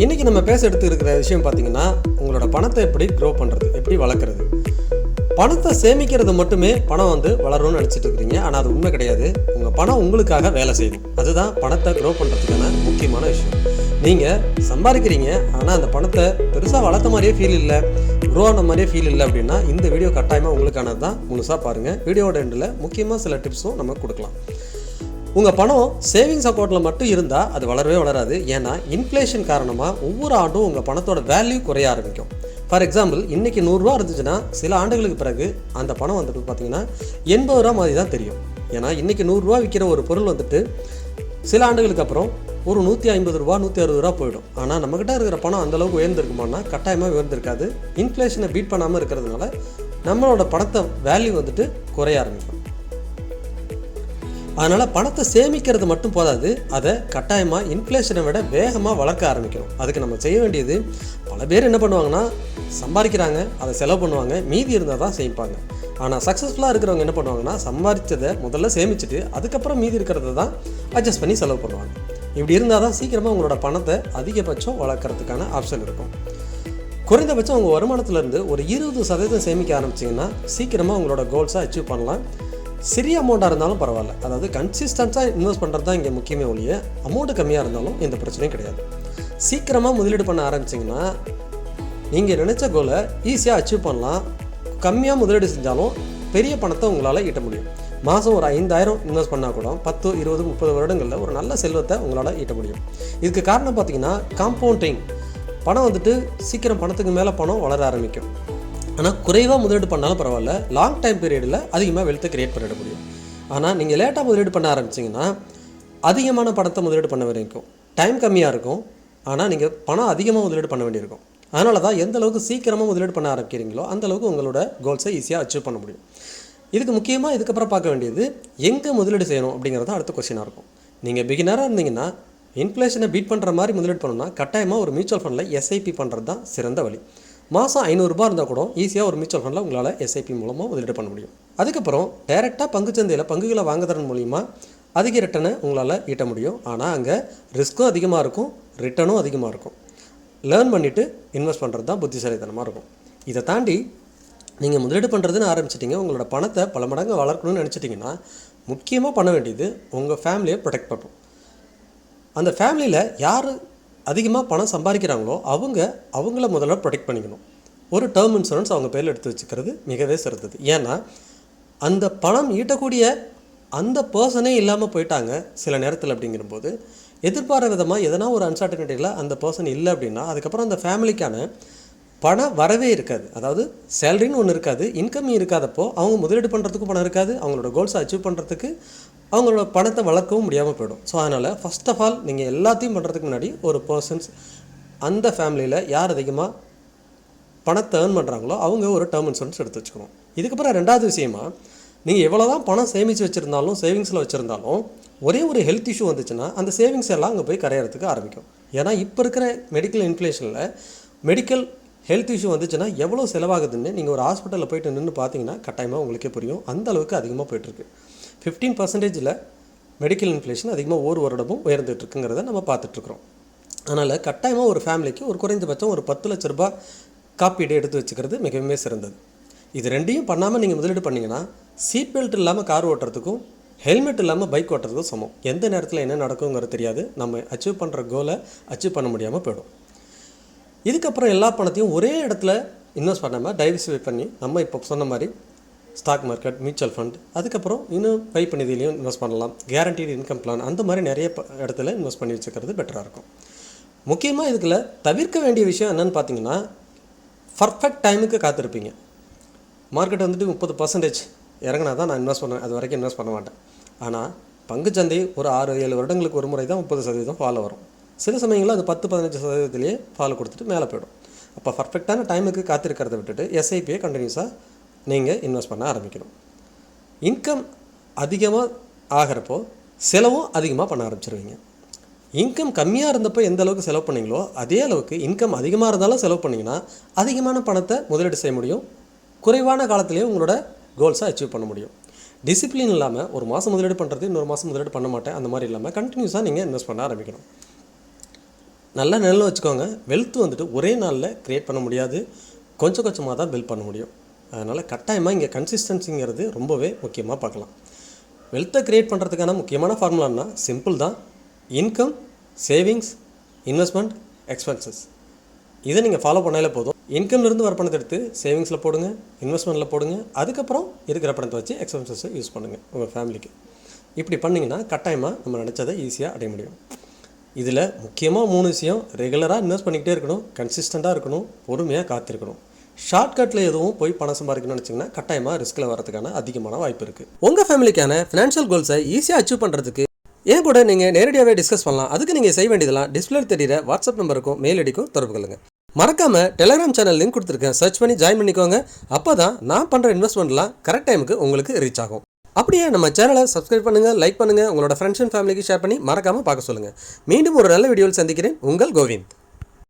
இன்றைக்கி நம்ம பேச எடுத்துருக்கிற விஷயம் பார்த்திங்கன்னா, உங்களோட பணத்தை எப்படி க்ரோ பண்ணுறது, எப்படி வளர்க்குறது. பணத்தை சேமிக்கிறது மட்டுமே பணம் வளரும்னு நினச்சிட்டு இருக்கிறீங்க. ஆனால் அது உண்மை கிடையாது. உங்கள் பணம் உங்களுக்காக வேலை செய்யணும். அதுதான் பணத்தை க்ரோ பண்ணுறதுக்கான முக்கியமான விஷயம். நீங்கள் சம்பாதிக்கிறீங்க, ஆனால் அந்த பணத்தை பெருசாக வளர்த்த மாதிரியே ஃபீல் இல்லை, க்ரோ ஆன மாதிரியே ஃபீல் இல்லை அப்படின்னா இந்த வீடியோ கட்டாயமாக உங்களுக்கானது தான். முழுசாக பாருங்கள். வீடியோட எண்டில் முக்கியமாக சில டிப்ஸும் நம்ம கொடுக்கலாம். உங்கள் பணம் சேவிங்ஸ் அக்கௌண்ட்டில் மட்டும் இருந்தால் அது வளரவே வளராது. ஏன்னா இன்ஃப்ளேஷன் காரணமாக ஒவ்வொரு ஆண்டும் உங்கள் பணத்தோட வேல்யூ குறைய ஆரம்பிக்கும். ஃபார் எக்ஸாம்பிள், இன்றைக்கி 100 ரூபா இருந்துச்சுன்னா சில ஆண்டுகளுக்கு பிறகு அந்த பணம் பார்த்திங்கன்னா 80 ரூபா மாதிரி தான் தெரியும். ஏன்னா இன்றைக்கி 100 ரூபா விற்கிற ஒரு பொருள் சில ஆண்டுகளுக்கு அப்புறம் ஒரு 150 ரூபா 160 ரூபா போயிடும். ஆனால் நம்மக்கிட்ட இருக்கிற பணம் அந்தளவுக்கு உயர்ந்திருக்குமானா கட்டாயமாக உயர்ந்திருக்காது. இன்ஃப்ளேஷனை பீட் பண்ணாமல் இருக்கிறதுனால நம்மளோட பணத்தை வேல்யூ குறைய ஆரம்பிக்கும். அதனால் பணத்தை சேமிக்கிறது மட்டும் போதாது, அதை கட்டாயமாக இன்ஃப்ளேஷனை விட வேகமாக வளர்க்க ஆரம்பிக்கணும். அதுக்கு நம்ம செய்ய வேண்டியது, பல பேர் என்ன பண்ணுவாங்கன்னா சம்பாதிக்கிறாங்க, அதை செலவு பண்ணுவாங்க, மீதி இருந்தால் தான் சேமிப்பாங்க. ஆனால் சக்ஸஸ்ஃபுல்லாக இருக்கிறவங்க என்ன பண்ணுவாங்கன்னா சம்பாதிச்சதை முதல்ல சேமிச்சுட்டு அதுக்கப்புறம் மீதி இருக்கிறத தான் அட்ஜஸ்ட் பண்ணி செலவு பண்ணுவாங்க. இப்படி இருந்தால் தான் சீக்கிரமாக உங்களோட பணத்தை அதிகபட்சம் வளர்க்குறதுக்கான ஆப்ஷன் இருக்கும். குறைந்தபட்சம் உங்கள் வருமானத்துலேருந்து ஒரு 20% சேமிக்க ஆரம்பிச்சிங்கன்னா சீக்கிரமாக உங்களோட கோல்ஸை அச்சீவ் பண்ணலாம். சிறிய அமௌண்ட்டாக இருந்தாலும் பரவாயில்ல. அதாவது கன்சிஸ்டன்ஸாக இன்வெஸ்ட் பண்ணுறது தான் இங்கே முக்கியமே ஒழிய அமௌண்ட்டு கம்மியாக இருந்தாலும் எந்த பிரச்சனையும் கிடையாது. சீக்கிரமாக முதலீடு பண்ண ஆரம்பிச்சிங்கன்னா நீங்கள் நினச்ச கோலை ஈஸியாக அச்சீவ் பண்ணலாம். கம்மியாக முதலீடு செஞ்சாலும் பெரிய பணத்தை உங்களால் ஈட்ட முடியும். மாதம் ஒரு 5000 இன்வெஸ்ட் பண்ணால் கூட 10, 20, 30 வருடங்களில் ஒரு நல்ல செல்வத்தை உங்களால் ஈட்ட முடியும். இதுக்கு காரணம் பார்த்திங்கன்னா காம்பவுண்டிங். பணம் சீக்கிரம் பணத்துக்கு மேலே பணம் வளர ஆரம்பிக்கும். ஆனால் குறைவாக முதலீடு பண்ணாலும் பரவாயில்ல, லாங் டைம் பீரியடில் அதிகமாக வெல்த்தை கிரியேட் பண்ணிட முடியும். ஆனால் நீங்கள் லேட்டாக முதலீடு பண்ண ஆரம்பிச்சிங்கன்னா அதிகமான பணத்தை முதலீடு பண்ண வரைக்கும் டைம் கம்மியாக இருக்கும். ஆனால் நீங்கள் பணம் அதிகமாக முதலீடு பண்ண வேண்டியிருக்கும். அதனால தான் எந்த அளவுக்கு சீக்கிரமாக முதலீடு பண்ண ஆரம்பிக்கிறீங்களோ அந்தளவுக்கு உங்களோட கோல்ஸை ஈஸியாக அச்சீவ் பண்ண முடியும். இதுக்கு முக்கியமாக இதுக்கப்புறம் பார்க்க வேண்டியது எங்கே முதலீடு செய்யணும் அப்படிங்கிறது அடுத்த கொஸ்டினாக இருக்கும். நீங்கள் பிகினராக இருந்தீங்கன்னா இன்ஃப்ளேஷனை பீட் பண்ணுற மாதிரி முதலீடு பண்ணணும்னா கட்டாயமாக ஒரு மியூச்சுவல் ஃபண்டில் எஸ்ஐபி பண்ணுறது தான் சிறந்த வழி. மாதம் 500 ரூபா இருந்தால் கூட ஈஸியாக ஒரு மியூச்சுவல் ஃபண்டில் உங்களால் எஸ்ஐபி மூலமாக முதலீடு பண்ண முடியும். அதுக்கப்புறம் டைரெக்டாக பங்குச்சந்தையில் பங்குகளை வாங்குறதன் மூலிமா அதிக ரிட்டனை உங்களால் ஈட்ட முடியும். ஆனால் அங்கே ரிஸ்க்கும் அதிகமாக இருக்கும், ரிட்டனும் அதிகமாக இருக்கும். லேர்ன் பண்ணிவிட்டு இன்வெஸ்ட் பண்ணுறது தான் புத்திசாலித்தனமாக இருக்கும். இதை தாண்டி நீங்கள் முதலீடு பண்ணுறதுன்னு ஆரம்பிச்சிட்டிங்க, உங்களோட பணத்தை பல மடங்கு வளர்க்கணும்னு நினச்சிட்டிங்கன்னா முக்கியமாக பண்ண வேண்டியது உங்கள் ஃபேமிலியை ப்ரொடெக்ட் பண்ணணும். அந்த ஃபேமிலியில் யார் அதிகமாக பணம் சம்பாதிக்கிறாங்களோ அவங்கள முதல்ல ப்ரொடெக்ட் பண்ணிக்கணும். ஒரு டேர்ம் இன்சூரன்ஸ் அவங்க பேரில் எடுத்து வச்சுக்கிறது மிகவே சிறந்தது. ஏன்னா அந்த பணம் ஈட்டக்கூடிய அந்த பர்சனே இல்லாமல் போயிட்டாங்க சில நேரத்தில். அப்படிங்கிறபோது எதிர்பாராத விதமாக எதனா ஒரு அன்சர்டனிட்டியில் அந்த பர்சன் இல்லை அப்படின்னா அதுக்கப்புறம் அந்த ஃபேமிலிக்கான பணம் வரவே இருக்காது. அதாவது சேலரின்னு ஒன்று இருக்காது, இன்கம் இருக்காதப்போ அவங்க முதலீடு பண்ணுறதுக்கும் பணம் இருக்காது, அவங்களோட கோல்ஸை அச்சீவ் பண்ணுறதுக்கு அவங்களோட பணத்தை வளர்க்கவும் முடியாமல் போயிடும். ஸோ அதனால் ஃபஸ்ட் ஆஃப் ஆல் நீங்கள் எல்லாத்தையும் பண்ணுறதுக்கு முன்னாடி ஒரு பர்சன்ஸ் அந்த ஃபேமிலியில் யார் அதிகமாக பணத்தை ஏர்ன் பண்ணுறாங்களோ அவங்க ஒரு டேர்ம் இன்சூரன்ஸ் எடுத்து வச்சுக்கணும். இதுக்கப்புறம் ரெண்டாவது விஷயமா, நீங்கள் எவ்வளோ தான் பணம் சேமித்து வச்சுருந்தாலும் சேவிங்ஸில் வச்சுருந்தாலும் ஒரே ஒரு ஹெல்த் இஷ்யூ வந்துச்சுன்னா அந்த சேவிங்ஸ் எல்லாம் அங்கே போய் கரையிறதுக்கு ஆரம்பிக்கும். ஏன்னா இப்போ இருக்கிற மெடிக்கல் இன்ஃப்ளேஷனில் மெடிக்கல் ஹெல்த் இஷ்யூ வந்துச்சுன்னா எவ்வளோ செலவாகுதுன்னு நீங்கள் ஒரு ஹாஸ்பிட்டலில் போய்ட்டு நின்று பார்த்தீங்கன்னா கட்டாயமாக உங்களுக்கே புரியும். அந்த அளவுக்கு அதிகமாக போய்ட்டுருக்கு. 15% மெடிக்கல் இன்ஃப்ளேஷன் அதிகமாக ஒரு வருடமும் உயர்ந்துட்டுருக்குங்கிறத நம்ம பார்த்துட்ருக்குறோம். அதனால் கட்டாயமாக ஒரு ஃபேமிலிக்கு ஒரு குறைந்தபட்சம் ஒரு 10 லட்ச ரூபா காப்பீடு எடுத்து வச்சுக்கிறது மிகவும் சிறந்தது. இது ரெண்டையும் பண்ணாமல் நீங்கள் முதலீடு பண்ணிங்கன்னா சீட் பெல்ட் இல்லாமல் கார் ஓட்டுறதுக்கும் ஹெல்மெட் இல்லாமல் பைக் ஓட்டுறதுக்கும் சமம். எந்த நேரத்தில் என்ன நடக்குங்கிறது தெரியாது. நம்ம அச்சீவ் பண்ணுற கோலை அச்சீவ் பண்ண முடியாமல் போயிடும். இதுக்கப்புறம் எல்லா பணத்தையும் ஒரே இடத்துல இன்வெஸ்ட் பண்ணாமல் டைவர்சிஃபை பண்ணி நம்ம இப்போ சொன்ன மாதிரி ஸ்டாக் மார்க்கெட், மியூச்சுவல் ஃபண்ட், அதுக்கப்புறம் இன்னும் வைப்பு நிதியிலையும் இன்வெஸ்ட் பண்ணலாம், கேரண்டீடு இன்கம் பிளான், அந்த மாதிரி நிறைய இடத்துல இன்வெஸ்ட் பண்ணி வச்சுக்கிறது பெட்டராக இருக்கும். முக்கியமாக இதுக்குள்ள தவிர்க்க வேண்டிய விஷயம் என்னென்னு பார்த்தீங்கன்னா, பர்ஃபெக்ட் டைமுக்கு காத்திருப்பீங்க. மார்க்கெட் 30% இறங்கினா தான் நான் இன்வெஸ்ட் பண்ணுவேன், அது வரைக்கும் இன்வெஸ்ட் பண்ண மாட்டேன். ஆனால் பங்குச்சந்தை ஒரு 6-7 வருடங்களுக்கு ஒரு முறை தான் 30% ஃபாலோ வரும். சில சமயங்களில் அது 10-15% ஃபாலோ கொடுத்துட்டு மேலே போய்டும். அப்போ பர்ஃபெக்டான டைமுக்கு காத்திருக்கிறத விட்டுட்டு எஸ்ஐபியை கண்டினியூஸாக நீங்கள் இன்வெஸ்ட் பண்ண ஆரம்பிக்கணும். இன்கம் அதிகமாக ஆகிறப்போ செலவும் அதிகமாக பண்ண ஆரம்பிச்சிருவீங்க. இன்கம் கம்மியாக இருந்தப்போ எந்த அளவுக்கு செலவு பண்ணிங்களோ அதே அளவுக்கு இன்கம் அதிகமாக இருந்தாலும் செலவு பண்ணிங்கன்னா அதிகமான பணத்தை முதலீடு செய்ய முடியும். குறைவான காலத்திலேயே உங்களோட கோல்ஸை அச்சீவ் பண்ண முடியும். டிசிப்ளின் இல்லாமல் ஒரு மாதம் முதலீடு பண்ணுறது இன்னொரு மாதம் முதலீடு பண்ண மாட்டேன் அந்த மாதிரி இல்லாமல் கண்டினியூஸாக நீங்கள் இன்வெஸ்ட் பண்ண ஆரம்பிக்கணும். நல்லா நினைவில் வச்சுக்கோங்க, வெல்த் வந்துட்டு ஒரே நாளில் க்ரியேட் பண்ண முடியாது, கொஞ்சம் கொஞ்சமாக தான் பில்ட் பண்ண முடியும். அதனால் கட்டாயமாக இங்கே கன்சிஸ்டன்சிங்கிறது ரொம்பவே முக்கியமாக பார்க்கலாம். வெல்த்தை க்ரியேட் பண்ணுறதுக்கான முக்கியமான ஃபார்முலான்னா சிம்பிள் தான். Income, savings, investment, expenses. இதை நீங்கள் ஃபாலோ பண்ணாலே போதும். இன்கம்லேருந்து வர பணத்தை எடுத்து சேவிங்ஸில் போடுங்க, இன்வெஸ்ட்மெண்ட்டில் போடுங்க, அதுக்கப்புறம் இருக்கிற பணத்தை வச்சு எக்ஸ்பென்சஸை யூஸ் பண்ணுங்கள் உங்கள் ஃபேமிலிக்கு. இப்படி பண்ணிங்கன்னா கட்டாயமாக நம்ம நினச்சதை ஈஸியாக அடைய முடியும். இதில் முக்கியமாக 3 விஷயம்: ரெகுலராக இன்வெஸ்ட் பண்ணிக்கிட்டே இருக்கணும், கன்சிஸ்டண்ட்டாக இருக்கணும், பொறுமையாக காத்திருக்கணும். ஷார்ட்கட்டில் எதுவும் போய் பணம் சம்பாதிக்கணும்னு நினச்சிங்கன்னா கட்டாயமாக ரிஸ்கில் வரதுக்கான அதிகமான வாய்ப்பு இருக்குது. உங்கள் ஃபேமிலிக்கான ஃபினான்ஷியல் கோல்ஸை ஈஸியாக அச்சீவ் பண்ணுறதுக்கு ஏன் கூட நீங்கள் நேரடியாகவே டிஸ்கஸ் பண்ணலாம். அதுக்கு நீங்கள் செய்ய வேண்டியதெல்லாம் டிஸ்பிளே தெரியிற வாட்ஸ்அப் நம்பருக்கும் மெயில் ஐடிக்கும் தொடர்பு கொள்ளுங்கள். மறக்காமல் டெலிகிராம் சேனல் லிங்க் கொடுத்துருக்கேன், சர்ச் பண்ணி ஜாயின் பண்ணிக்கோங்க. அப்போ தான் நான் பண்ணுற இன்வெஸ்ட்மெண்ட்லாம் கரெக்ட் டைமுக்கு உங்களுக்கு ரீச் ஆகும். அப்படியே நம்ம சேனலை சப்ஸ்கிரைப் பண்ணுங்கள், லைக் பண்ணுங்கள், உங்களோட ஃப்ரெண்ட்ஸ் அண்ட் ஃபேமிலிக்கு ஷேர் பண்ணி மறக்காமல் பார்க்க சொல்லுங்கள். மீண்டும் ஒரு நல்ல வீடியோவில் சந்திக்கிறேன். உங்கள் கோவிந்த்.